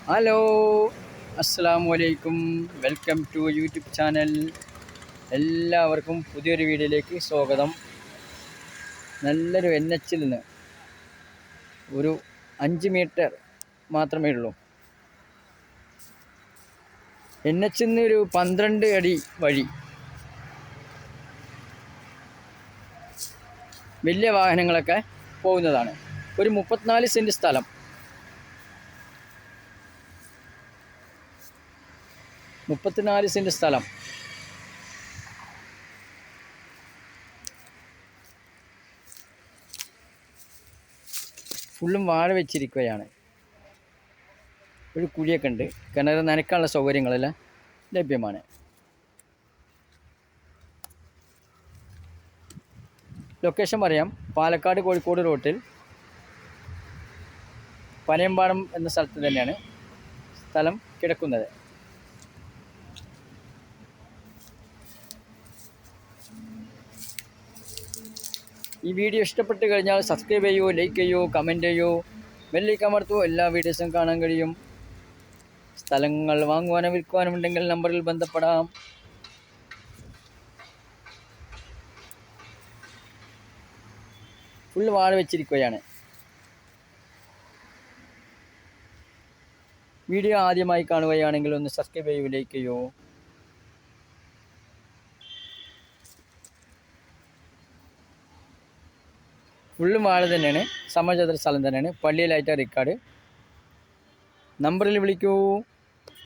Hello, അസ്സലാമു അലൈക്കും. Welcome to YouTube channel. എല്ലാവർക്കും പുതിയൊരു വീഡിയോയിലേക്ക് സ്വാഗതം. നല്ലൊരു NH നിന്ന് ഒരു 5 മീറ്റർ മാത്രമേ ഉള്ളൂ. NH നിന്ന് ഒരു 12 അടി വഴി വലിയ വാഹനങ്ങളൊക്കെ പോകുന്നതാണ്. ഒരു 34 സെൻറ്റ് സ്ഥലം, 34 സെൻറ്റ് സ്ഥലം. ഫുള്ളും വാഴ വെച്ചിരിക്കുകയാണ്. ഒരു കുഴിയൊക്കെ ഉണ്ട്. കിണർ നനയ്ക്കാനുള്ള സൗകര്യങ്ങളെല്ലാം ലഭ്യമാണ്. ലൊക്കേഷൻ പറയാം. പാലക്കാട് കോഴിക്കോട് റൂട്ടിൽ പനയമ്പാടം എന്ന സ്ഥലത്ത് തന്നെയാണ് സ്ഥലം കിടക്കുന്നത്. ഈ വീഡിയോ ഇഷ്ടപ്പെട്ട് കഴിഞ്ഞാൽ സബ്സ്ക്രൈബ് ചെയ്യൂ, ലൈക്ക് ചെയ്യൂ, കമൻറ്റ് ചെയ്യൂ, ബെല്ലൈക്കൺ അമർത്തൂ. എല്ലാ വീഡിയോസും കാണാൻ കഴിയും. സ്ഥലങ്ങൾ വാങ്ങുവാനോ വിൽക്കുവാനും ഉണ്ടെങ്കിൽ നമ്പറിൽ ബന്ധപ്പെടാം. ഫുൾ വാഴ വെച്ചിരിക്കുകയാണ്. വീഡിയോ ആദ്യമായി കാണുകയാണെങ്കിൽ ഒന്ന് സബ്സ്ക്രൈബ് ചെയ്യൂ, ലൈക്ക് ചെയ്യൂ. ഫുള്ളും വാഴ തന്നെയാണ്. സമചതുര സ്ഥലം തന്നെയാണ്. പള്ളിയിലായിട്ട് റിക്കാർഡ്. നമ്പറിൽ വിളിക്കൂ.